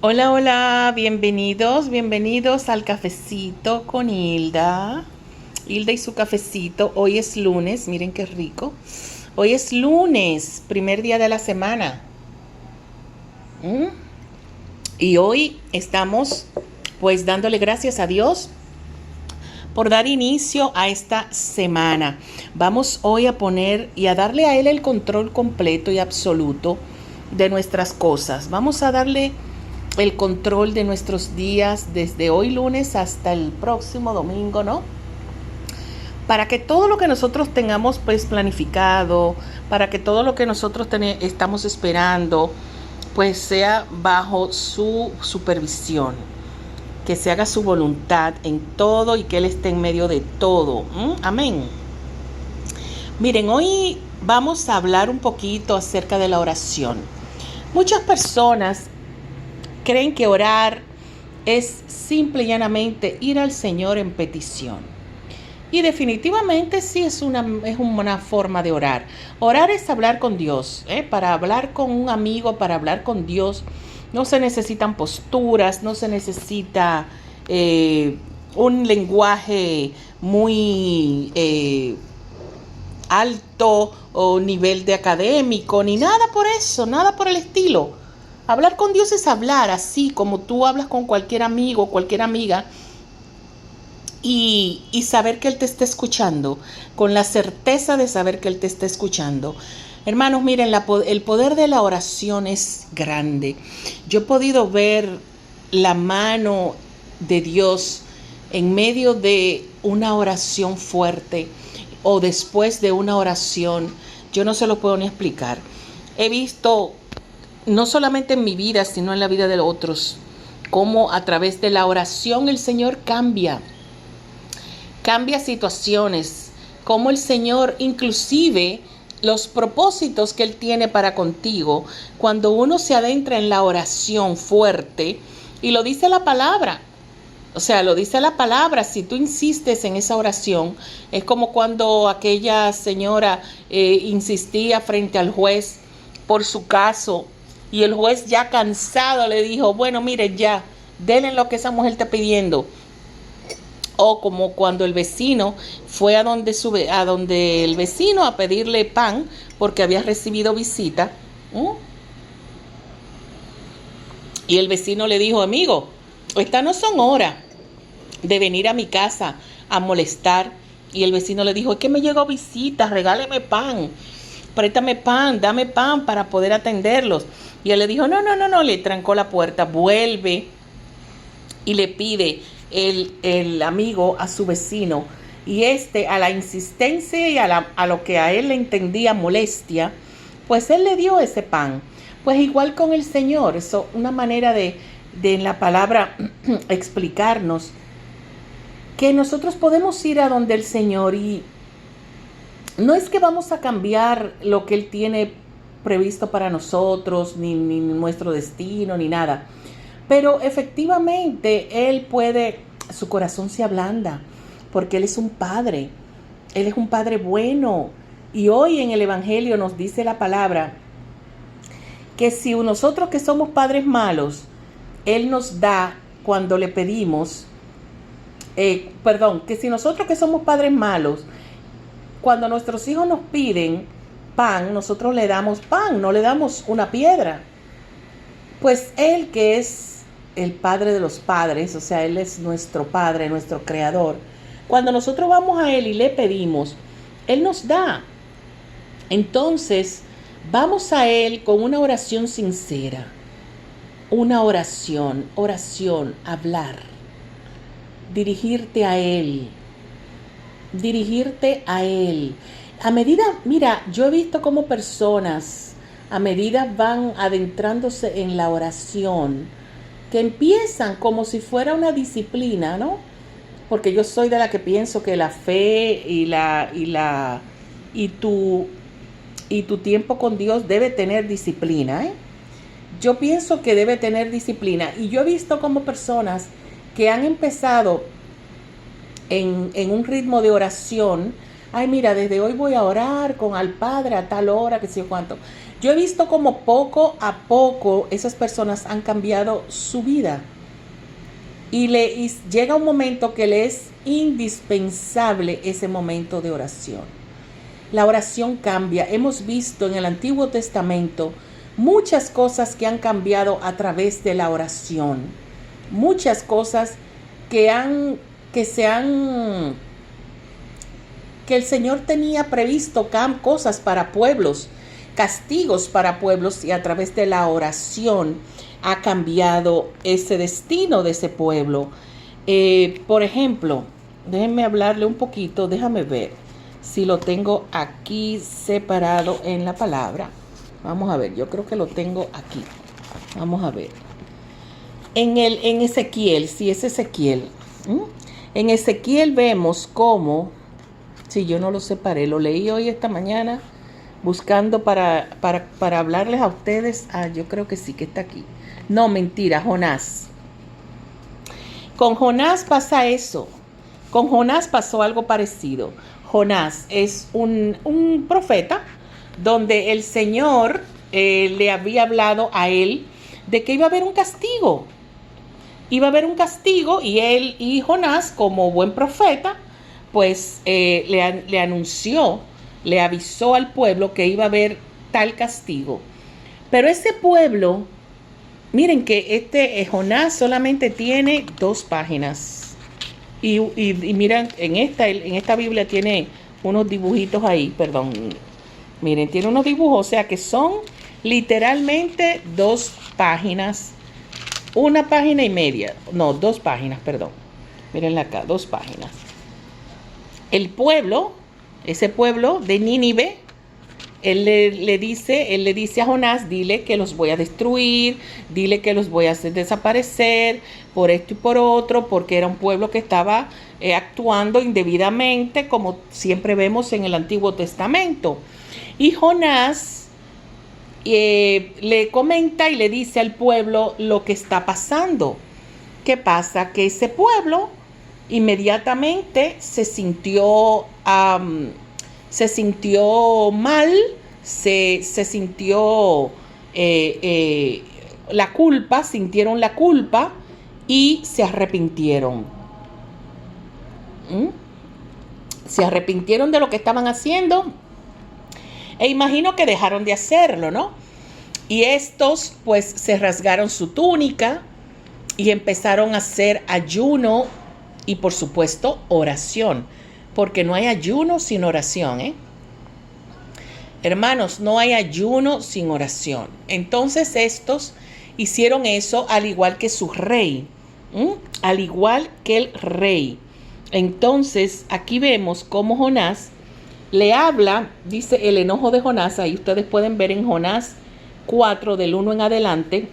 Hola, hola, bienvenidos al cafecito con Hilda. Hilda y su cafecito. Hoy es lunes, miren qué rico. Hoy es lunes, primer día de la semana. ¿Mm? Y hoy estamos pues dándole gracias a Dios por dar inicio a esta semana. Vamos hoy a poner y a darle a Él el control completo y absoluto de nuestras cosas. Vamos a darle el control de nuestros días desde hoy lunes hasta el próximo domingo, ¿no? Para que todo lo que nosotros tengamos pues planificado, para que todo lo que nosotros estamos esperando, pues sea bajo su supervisión, que se haga su voluntad en todo y que Él esté en medio de todo. Amén. Miren, hoy vamos a hablar un poquito acerca de la oración. Muchas personas creen que orar es simple y llanamente ir al Señor en petición. Y definitivamente sí es una forma de orar. Orar es hablar con Dios. Para hablar con un amigo, para hablar con Dios, no se necesitan posturas, no se necesita un lenguaje muy alto o nivel de académico, ni nada por eso, nada por el estilo. Hablar con Dios es hablar así como tú hablas con cualquier amigo, cualquier amiga, y saber que Él te está escuchando, con la certeza de saber que Él te está escuchando. Hermanos, miren, el poder de la oración es grande. Yo he podido ver la mano de Dios en medio de una oración fuerte o después de una oración. Yo no se lo puedo ni explicar. He visto, no solamente en mi vida, sino en la vida de otros, cómo a través de la oración el Señor cambia situaciones, cómo el Señor inclusive los propósitos que Él tiene para contigo, cuando uno se adentra en la oración fuerte, y lo dice la palabra. O sea, lo dice la palabra, si tú insistes en esa oración, es como cuando aquella señora insistía frente al juez por su caso, y el juez ya cansado le dijo, bueno, mire ya, denle lo que esa mujer está pidiendo. O como cuando el vecino fue a donde el vecino a pedirle pan porque había recibido visita. Y el vecino le dijo, amigo, estas no son horas de venir a mi casa a molestar. Y el vecino le dijo, es que me llegó visita, regáleme pan, préstame pan, dame pan para poder atenderlos. Y él le dijo, no, le trancó la puerta, vuelve y le pide el amigo a su vecino, y a la insistencia y a lo que a él le entendía molestia, pues él le dio ese pan. Pues igual con el Señor, eso una manera de en la palabra explicarnos que nosotros podemos ir a donde el Señor, y no es que vamos a cambiar lo que Él tiene previsto para nosotros, ni nuestro destino, ni nada. Pero efectivamente Él puede, su corazón se ablanda, porque Él es un Padre. Él es un Padre bueno. Y hoy en el Evangelio nos dice la palabra que si nosotros que somos padres malos, Él nos da cuando le pedimos, que si nosotros que somos padres malos, cuando nuestros hijos nos piden pan, nosotros le damos pan, no le damos una piedra. Pues Él, que es el Padre de los padres, o sea, Él es nuestro Padre, nuestro Creador, cuando nosotros vamos a Él y le pedimos, Él nos da. Entonces, vamos a Él con una oración sincera, una oración, hablar, dirigirte a Él, A medida, mira, yo he visto cómo personas, a medida van adentrándose en la oración, que empiezan como si fuera una disciplina, ¿no? Porque yo soy de la que pienso que la fe y tu tiempo con Dios debe tener disciplina, ¿eh? Yo pienso que debe tener disciplina, y yo he visto como personas que han empezado en un ritmo de oración, ay, mira, desde hoy voy a orar con al Padre a tal hora, que sé yo cuánto. Yo he visto como poco a poco esas personas han cambiado su vida. Y llega un momento que le es indispensable ese momento de oración. La oración cambia. Hemos visto en el Antiguo Testamento muchas cosas que han cambiado a través de la oración. Muchas cosas que el Señor tenía previsto cosas para pueblos, castigos para pueblos, y a través de la oración ha cambiado ese destino de ese pueblo. Por ejemplo, déjenme hablarle un poquito, déjame ver si lo tengo aquí separado en la palabra. Vamos a ver, yo creo que lo tengo aquí. Vamos a ver. En Ezequiel, sí, es Ezequiel. En Ezequiel vemos cómo, si yo no lo separé, lo leí hoy esta mañana buscando para hablarles a ustedes. Yo creo que sí que está aquí. No, mentira, Jonás. Con Jonás pasa eso. Con Jonás pasó algo parecido. Jonás es un profeta donde el Señor le había hablado a él de que iba a haber un castigo. Iba a haber un castigo y Jonás, como buen profeta, pues le anunció, le avisó al pueblo que iba a haber tal castigo. Pero ese pueblo, miren que Jonás solamente tiene 2 páginas. Y miren, en esta Biblia tiene unos dibujitos ahí, perdón. Miren, tiene unos dibujos, o sea que son literalmente 2 páginas. 1 página y media. No, 2 páginas, perdón. Miren acá, 2 páginas. El pueblo, ese pueblo de Nínive, él le dice a Jonás, dile que los voy a destruir, dile que los voy a hacer desaparecer por esto y por otro, porque era un pueblo que estaba actuando indebidamente, como siempre vemos en el Antiguo Testamento. Y Jonás le comenta y le dice al pueblo lo que está pasando. ¿Qué pasa? Que ese pueblo inmediatamente se sintió mal, se sintió la culpa, sintieron la culpa y se arrepintieron. Se arrepintieron de lo que estaban haciendo e imagino que dejaron de hacerlo, ¿no? Y estos pues se rasgaron su túnica y empezaron a hacer ayuno y por supuesto oración, porque no hay ayuno sin oración, Hermanos, no hay ayuno sin oración. Entonces estos hicieron eso al igual que su rey, al igual que el rey. Entonces aquí vemos cómo Jonás le habla, dice el enojo de Jonás, ahí ustedes pueden ver en Jonás 4 del 1 en adelante,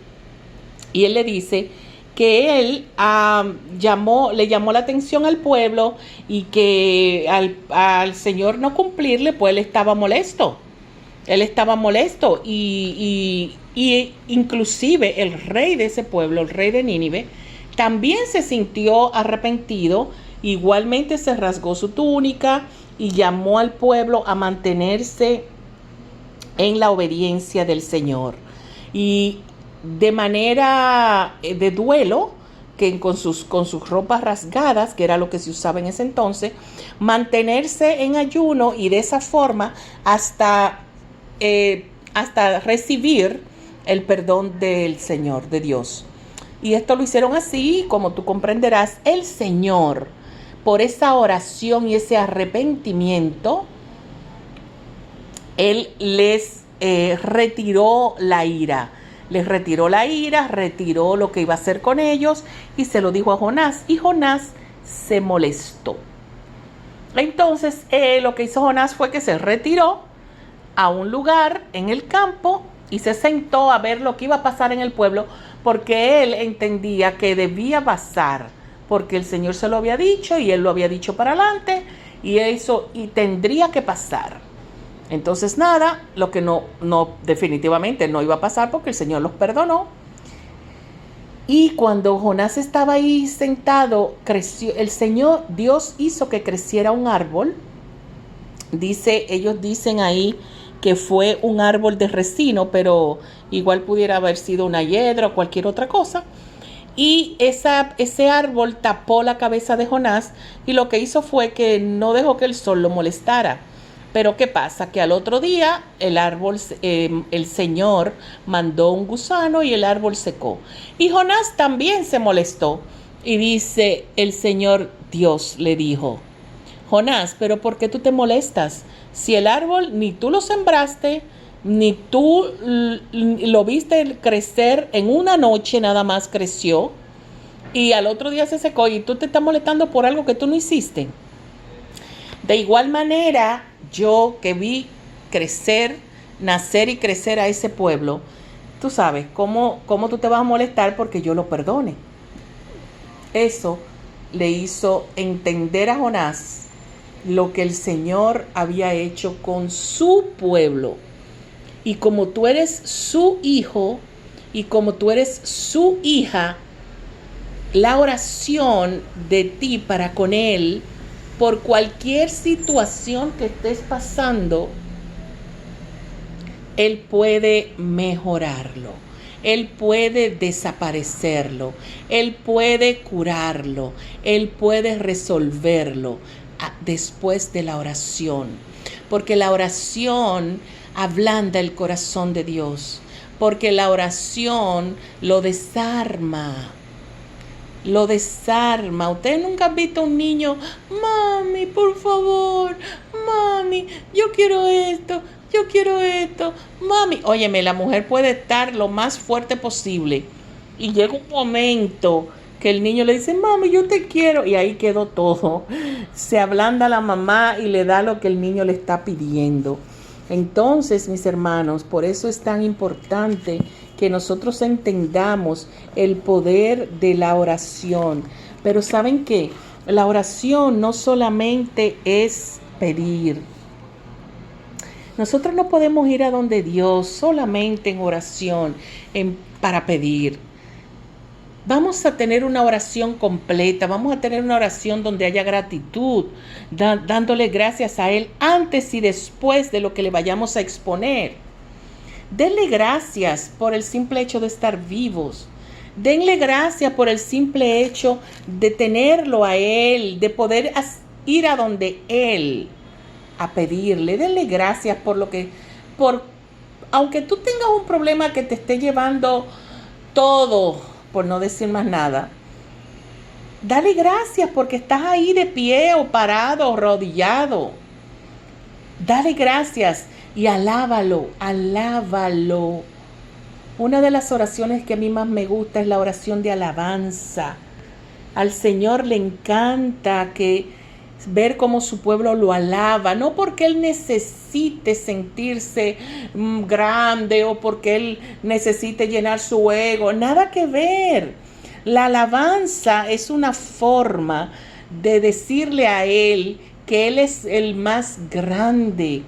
y él le dice que él le llamó la atención al pueblo y que al Señor no cumplirle, pues él estaba molesto. Él estaba molesto y inclusive el rey de ese pueblo, el rey de Nínive, también se sintió arrepentido, igualmente se rasgó su túnica y llamó al pueblo a mantenerse en la obediencia del Señor. Y de manera de duelo, que con sus ropas rasgadas, que era lo que se usaba en ese entonces, mantenerse en ayuno y de esa forma hasta recibir el perdón del Señor, de Dios. Y esto lo hicieron así, como tú comprenderás, el Señor, por esa oración y ese arrepentimiento, Él les retiró la ira. Les retiró la ira, retiró lo que iba a hacer con ellos y se lo dijo a Jonás. Y Jonás se molestó. Entonces, lo que hizo Jonás fue que se retiró a un lugar en el campo y se sentó a ver lo que iba a pasar en el pueblo, porque él entendía que debía pasar, porque el Señor se lo había dicho y él lo había dicho para adelante y eso y tendría que pasar. Entonces nada, lo que no definitivamente no iba a pasar porque el Señor los perdonó. Y cuando Jonás estaba ahí sentado, creció el Señor, Dios hizo que creciera un árbol Ellos dicen ahí que fue un árbol de resino, pero igual pudiera haber sido una hiedra o cualquier otra cosa. Y ese árbol tapó la cabeza de Jonás y lo que hizo fue que no dejó que el sol lo molestara. Pero ¿qué pasa? Que al otro día el Señor mandó un gusano y el árbol secó. Y Jonás también se molestó. Y dice el Señor Dios le dijo: Jonás, ¿pero por qué tú te molestas? Si el árbol ni tú lo sembraste, ni tú lo viste crecer, en una noche nada más creció, y al otro día se secó, y tú te estás molestando por algo que tú no hiciste. De igual manera, yo que vi crecer, nacer y crecer a ese pueblo, tú sabes cómo tú te vas a molestar porque yo lo perdone. Eso le hizo entender a Jonás lo que el Señor había hecho con su pueblo. Y como tú eres su hijo y como tú eres su hija, la oración de ti para con Él, por cualquier situación que estés pasando, Él puede mejorarlo. Él puede desaparecerlo. Él puede curarlo. Él puede resolverlo después de la oración. Porque la oración ablanda el corazón de Dios. Porque la oración lo desarma. Lo desarma. Ustedes nunca han visto a un niño: mami, por favor, mami, yo quiero esto, mami. Óyeme, la mujer puede estar lo más fuerte posible y llega un momento que el niño le dice: mami, yo te quiero, y ahí quedó todo. Se ablanda la mamá y le da lo que el niño le está pidiendo. Entonces, mis hermanos, por eso es tan importante que nosotros entendamos el poder de la oración. Pero ¿saben qué? La oración no solamente es pedir. Nosotros no podemos ir a donde Dios solamente en oración, para pedir. Vamos a tener una oración completa, vamos a tener una oración donde haya gratitud, dándole gracias a Él antes y después de lo que le vayamos a exponer. Denle gracias por el simple hecho de estar vivos. Denle gracias por el simple hecho de tenerlo a Él, de poder ir a donde Él a pedirle. Denle gracias aunque tú tengas un problema que te esté llevando todo, por no decir más nada, dale gracias porque estás ahí de pie o parado o arrodillado. Dale gracias y alábalo. Una de las oraciones que a mí más me gusta es la oración de alabanza. Al Señor le encanta ver cómo su pueblo lo alaba, no porque Él necesite sentirse grande o porque Él necesite llenar su ego, nada que ver. La alabanza es una forma de decirle a Él que Él es el más grande,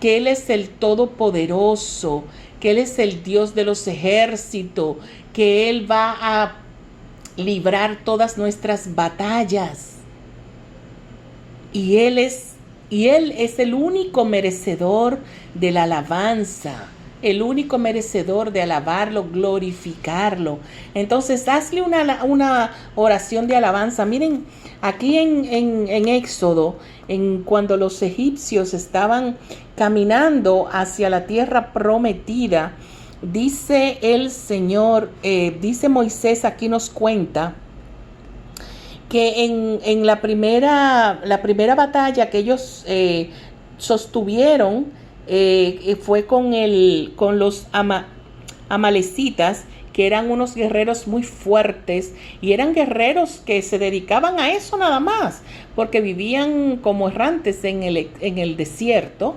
que Él es el todopoderoso, que Él es el Dios de los ejércitos, que Él va a librar todas nuestras batallas. Y Él es el único merecedor de la alabanza, el único merecedor de alabarlo, glorificarlo. Entonces, hazle una oración de alabanza. Miren, aquí en Éxodo, cuando los egipcios estaban caminando hacia la tierra prometida, dice el Señor, dice Moisés, aquí nos cuenta, que en la primera batalla que ellos sostuvieron fue con los amalecitas, que eran unos guerreros muy fuertes y eran guerreros que se dedicaban a eso nada más, porque vivían como errantes en el desierto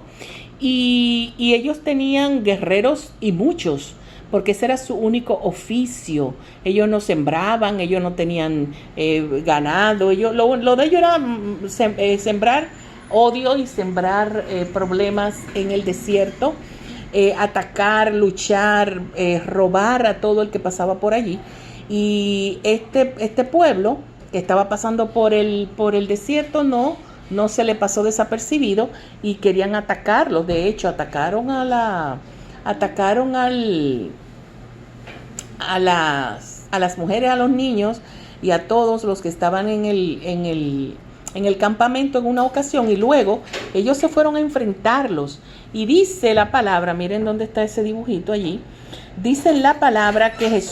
y ellos tenían guerreros y muchos, porque ese era su único oficio. Ellos no sembraban, ellos no tenían ganado, lo de ellos era sembrar odio y sembrar problemas en el desierto, atacar, luchar, robar a todo el que pasaba por allí. Y este pueblo que estaba pasando por el desierto no no se le pasó desapercibido y querían atacarlos. De hecho, atacaron a las mujeres, a los niños y a todos los que estaban en el campamento en una ocasión, y luego ellos se fueron a enfrentarlos. Y dice la palabra, miren dónde está ese dibujito allí, dice la palabra que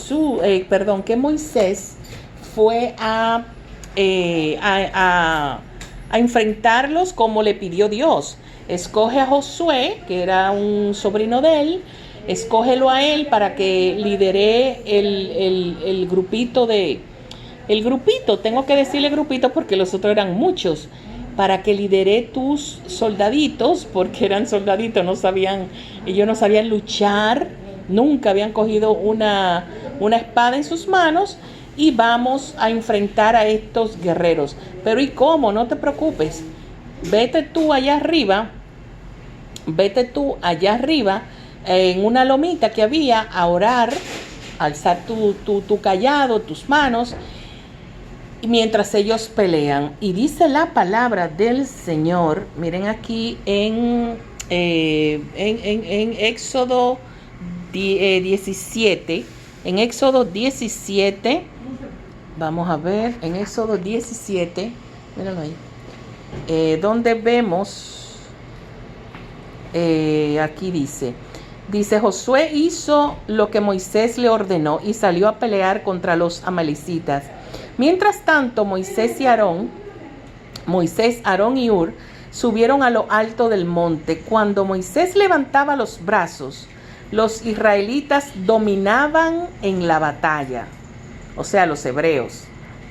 que Moisés fue a enfrentarlos como le pidió Dios. Escoge a Josué, que era un sobrino de él, escógelo a él para que lidere el grupito tengo que decirle grupito porque los otros eran muchos, para que lidere tus soldaditos, porque eran soldaditos, ellos no sabían luchar, nunca habían cogido una espada en sus manos, y vamos a enfrentar a estos guerreros. Pero ¿y cómo? No te preocupes, vete tú allá arriba, en una lomita que había, a orar, alzar tu cayado, tus manos, mientras ellos pelean. Y dice la palabra del Señor, miren aquí en Éxodo 17, vamos a ver, en Éxodo 17, míralo ahí, donde vemos, aquí dice, Josué hizo lo que Moisés le ordenó y salió a pelear contra los amalecitas. Mientras tanto, Moisés, Aarón y Hur subieron a lo alto del monte. Cuando Moisés levantaba los brazos, los israelitas dominaban en la batalla. O sea, los hebreos,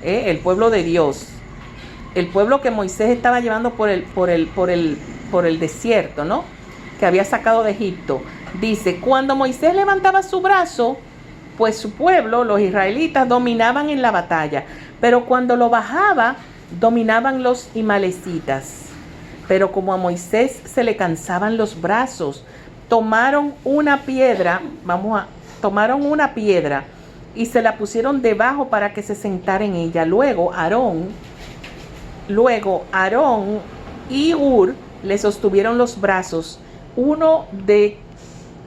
el pueblo de Dios, el pueblo que Moisés estaba llevando por el desierto, ¿no? Que había sacado de Egipto. Dice, cuando Moisés levantaba su brazo, pues su pueblo, los israelitas, dominaban en la batalla. Pero cuando lo bajaba, dominaban los amalecitas. Pero como a Moisés se le cansaban los brazos, tomaron una piedra y se la pusieron debajo para que se sentara en ella. Luego Aarón y Hur le sostuvieron los brazos, uno de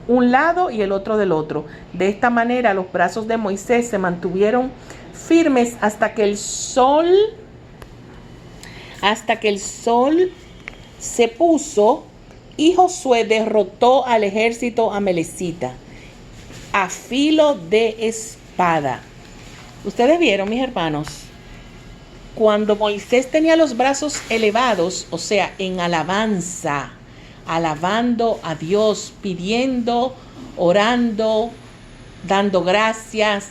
un lado y el otro del otro. De esta manera los brazos de Moisés se mantuvieron firmes hasta que el sol se puso, y Josué derrotó al ejército amalecita a filo de espada. Ustedes vieron, mis hermanos, cuando Moisés tenía los brazos elevados, o sea, en alabanza, alabando a Dios, pidiendo, orando, dando gracias,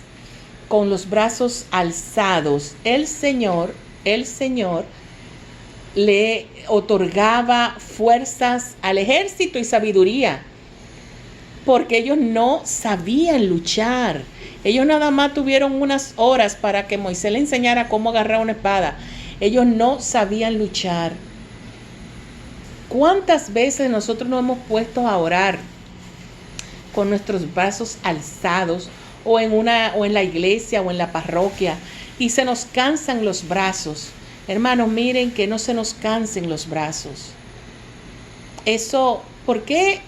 con los brazos alzados, el Señor le otorgaba fuerzas al ejército y sabiduría, porque ellos no sabían luchar. Ellos nada más tuvieron unas horas para que Moisés le enseñara cómo agarrar una espada. Ellos no sabían luchar. ¿Cuántas veces nosotros nos hemos puesto a orar con nuestros brazos alzados, o en la iglesia o en la parroquia, y se nos cansan los brazos? Hermanos, miren que no se nos cansen los brazos. Eso, ¿por qué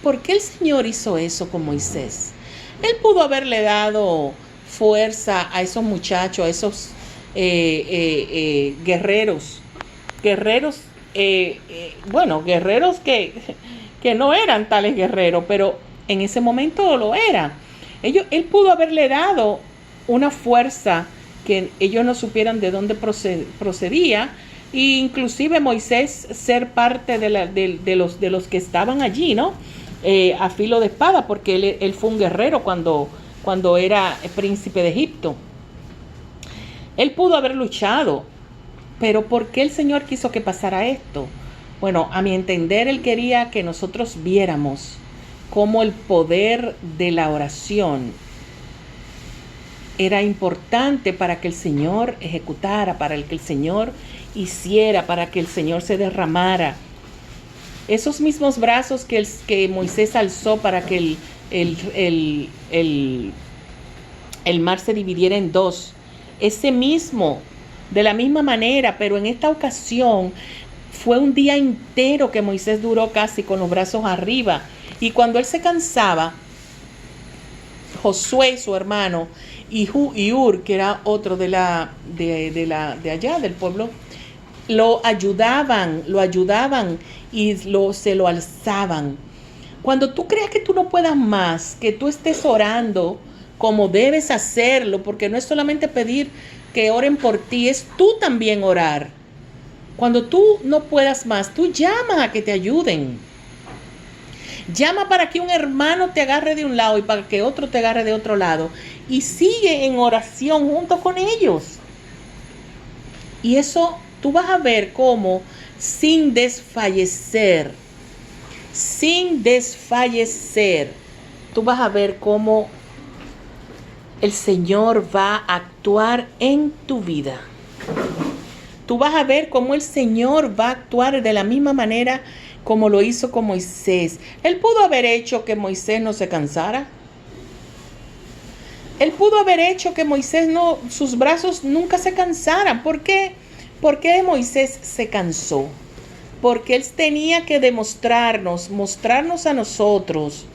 el Señor hizo eso con Moisés? Él pudo haberle dado fuerza a esos muchachos, a esos guerreros que no eran tales guerreros, pero en ese momento lo eran. Él pudo haberle dado una fuerza que ellos no supieran de dónde procedía, e inclusive Moisés ser parte de los que estaban allí, ¿no? A filo de espada, porque él fue un guerrero cuando era príncipe de Egipto. Él pudo haber luchado, pero ¿por qué el Señor quiso que pasara esto? Bueno, a mi entender, Él quería que nosotros viéramos cómo el poder de la oración era importante para que el Señor ejecutara, para que el Señor hiciera, para que el Señor se derramara. Esos mismos brazos que Moisés alzó para que el mar se dividiera en dos, ese mismo De la misma manera, pero en esta ocasión fue un día entero que Moisés duró casi con los brazos arriba. Y cuando él se cansaba, Josué, su hermano, y Hur, que era otro de allá, del pueblo, lo ayudaban y se lo alzaban. Cuando tú creas que tú no puedas más, que tú estés orando como debes hacerlo, porque no es solamente pedir que oren por ti, es tú también orar. Cuando tú no puedas más, tú llamas a que te ayuden. Llama para que un hermano te agarre de un lado y para que otro te agarre de otro lado. Y sigue en oración junto con ellos. Y eso tú vas a ver cómo sin desfallecer, tú vas a ver cómo el Señor va a actuar en tu vida. Tú vas a ver cómo el Señor va a actuar de la misma manera como lo hizo con Moisés. Él pudo haber hecho que Moisés no se cansara. Él pudo haber hecho que Moisés sus brazos nunca se cansaran. ¿Por qué? ¿Por qué Moisés se cansó? Porque él tenía que mostrarnos a nosotros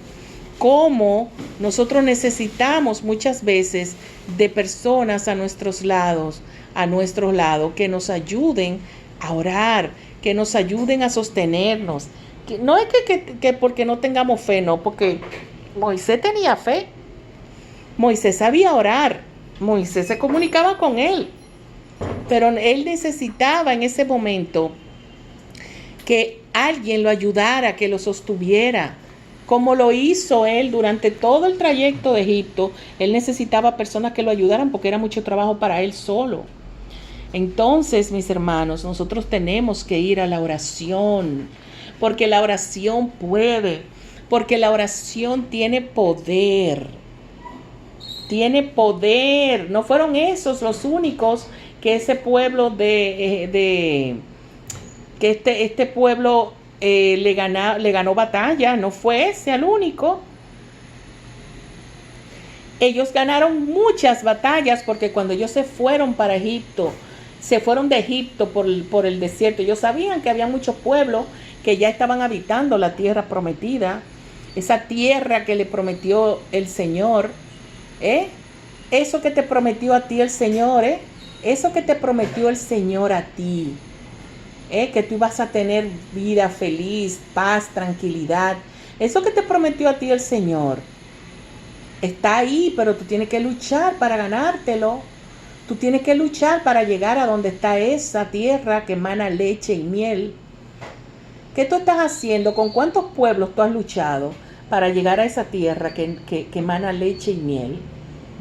cómo nosotros necesitamos muchas veces de personas a nuestro lado, que nos ayuden a orar, que nos ayuden a sostenernos. Que no es que porque no tengamos fe, no, porque Moisés tenía fe. Moisés sabía orar. Moisés se comunicaba con él. Pero él necesitaba en ese momento que alguien lo ayudara, que lo sostuviera. Como lo hizo él durante todo el trayecto de Egipto, él necesitaba personas que lo ayudaran porque era mucho trabajo para él solo. Entonces, mis hermanos, nosotros tenemos que ir a la oración, porque la oración puede, porque la oración tiene poder. Tiene poder. No fueron esos los únicos que ese pueblo que este pueblo le ganó batalla. No fue ese el único. Ellos ganaron muchas batallas porque cuando ellos se fueron para Egipto, se fueron de Egipto por el desierto. Ellos sabían que había muchos pueblos que ya estaban habitando la tierra prometida, esa tierra que le prometió el Señor. Eso que te prometió a ti el Señor, eso que te prometió el Señor a ti, que tú ibas a tener vida feliz, paz, tranquilidad. Eso que te prometió a ti el Señor está ahí, pero tú tienes que luchar para ganártelo. Tú tienes que luchar para llegar a donde está esa tierra que emana leche y miel. ¿Qué tú estás haciendo? ¿Con cuántos pueblos tú has luchado para llegar a esa tierra que emana leche y miel?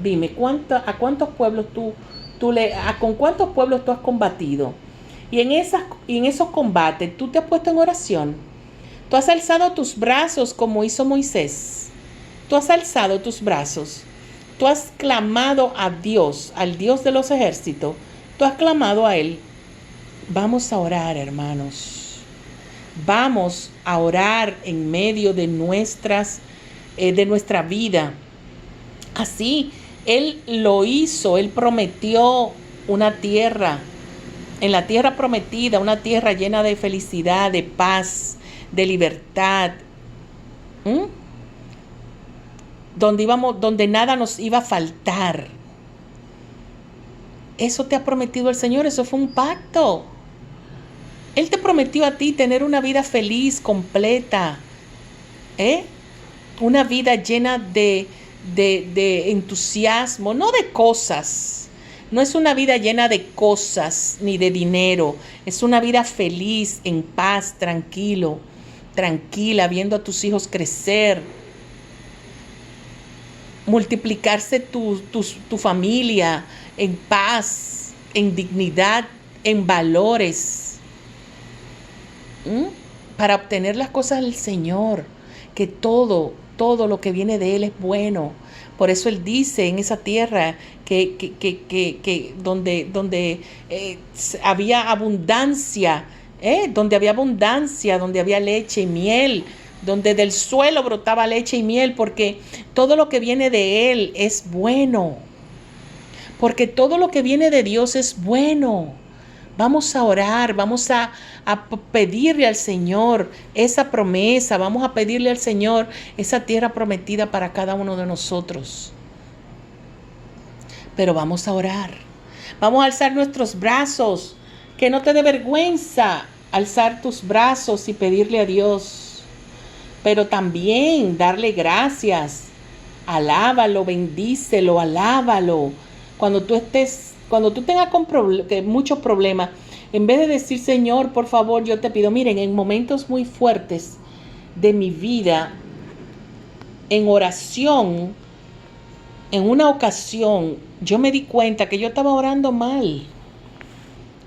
Dime, ¿con cuántos pueblos con cuántos pueblos tú has combatido? Y en esos combates, ¿tú te has puesto en oración? ¿Tú has alzado tus brazos como hizo Moisés? ¿Tú has alzado tus brazos? Tú has clamado a Dios, al Dios de los ejércitos. Tú has clamado a Él. Vamos a orar, hermanos. Vamos a orar en medio de nuestra vida. Así, Él lo hizo. Él prometió una tierra, en la tierra prometida, una tierra llena de felicidad, de paz, de libertad. Donde nada nos iba a faltar. Eso te ha prometido el Señor, eso fue un pacto. Él te prometió a ti tener una vida feliz, completa, una vida llena de entusiasmo, no de cosas. No es una vida llena de cosas ni de dinero, es una vida feliz, en paz, tranquila, viendo a tus hijos crecer, multiplicarse tu familia en paz, en dignidad, en valores, para obtener las cosas del Señor, que todo lo que viene de Él es bueno. Por eso Él dice en esa tierra que donde había abundancia, donde había leche y miel, donde del suelo brotaba leche y miel, porque todo lo que viene de Él es bueno. porque todo lo que viene de Dios es bueno. Vamos a orar, vamos a pedirle al Señor esa promesa, vamos a pedirle al Señor esa tierra prometida para cada uno de nosotros. Pero vamos a orar, vamos a alzar nuestros brazos, que no te dé vergüenza alzar tus brazos y pedirle a Dios, pero también darle gracias. Alábalo, bendícelo, alábalo. Cuando tú tengas muchos problemas, en vez de decir, Señor, por favor, yo te pido, miren, en momentos muy fuertes de mi vida, en oración, en una ocasión, yo me di cuenta que yo estaba orando mal,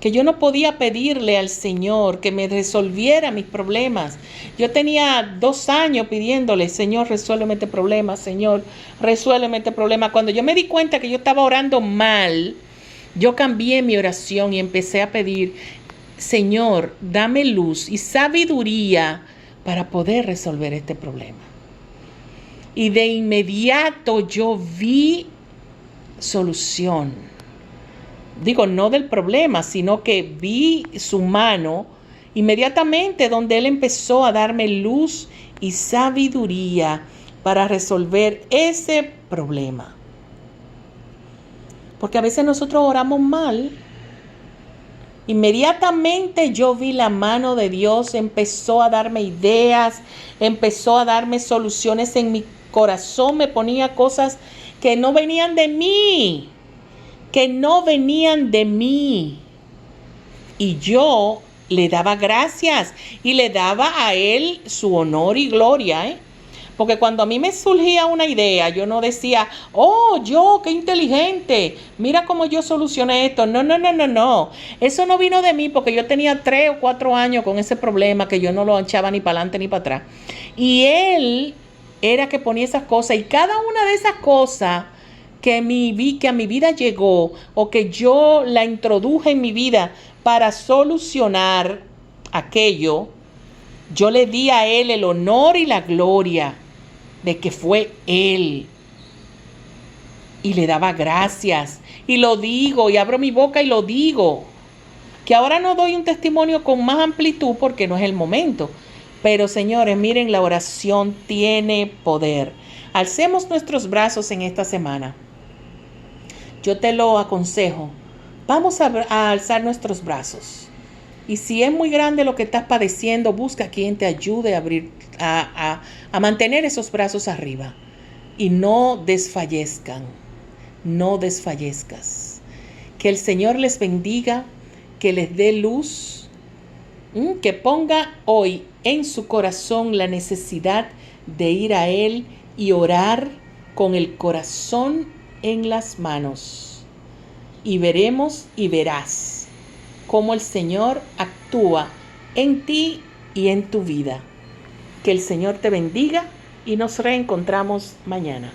que yo no podía pedirle al Señor que me resolviera mis problemas. Yo tenía 2 años pidiéndole, Señor, resuélveme este problema, Señor, resuélveme este problema. Cuando yo me di cuenta que yo estaba orando mal, yo cambié mi oración y empecé a pedir, Señor, dame luz y sabiduría para poder resolver este problema. Y de inmediato yo vi solución. Digo, no del problema, sino que vi su mano inmediatamente donde Él empezó a darme luz y sabiduría para resolver ese problema. Porque a veces nosotros oramos mal. Inmediatamente yo vi la mano de Dios, empezó a darme ideas, empezó a darme soluciones en mi corazón, me ponía cosas que no venían de mí. Y yo le daba gracias y le daba a Él su honor y gloria, Porque cuando a mí me surgía una idea, yo no decía, oh, yo, qué inteligente, mira cómo yo solucioné esto. No. Eso no vino de mí porque yo tenía 3 o 4 años con ese problema que yo no lo echaba ni para adelante ni para atrás. Y Él era que ponía esas cosas, y cada una de esas cosas que a mi vida llegó o que yo la introduje en mi vida para solucionar aquello, yo le di a Él el honor y la gloria de que fue Él. Y le daba gracias. Y lo digo, y abro mi boca y lo digo. Que ahora no doy un testimonio con más amplitud porque no es el momento. Pero señores, miren, la oración tiene poder. Alcemos nuestros brazos en esta semana. Yo te lo aconsejo. Vamos a alzar nuestros brazos. Y si es muy grande lo que estás padeciendo, busca a quien te ayude a mantener esos brazos arriba. Y no desfallezcan. No desfallezcas. Que el Señor les bendiga, que les dé luz, que ponga hoy en su corazón la necesidad de ir a Él y orar con el corazón en las manos. Y veremos y verás cómo el Señor actúa en ti y en tu vida. Que el Señor te bendiga y nos reencontramos mañana.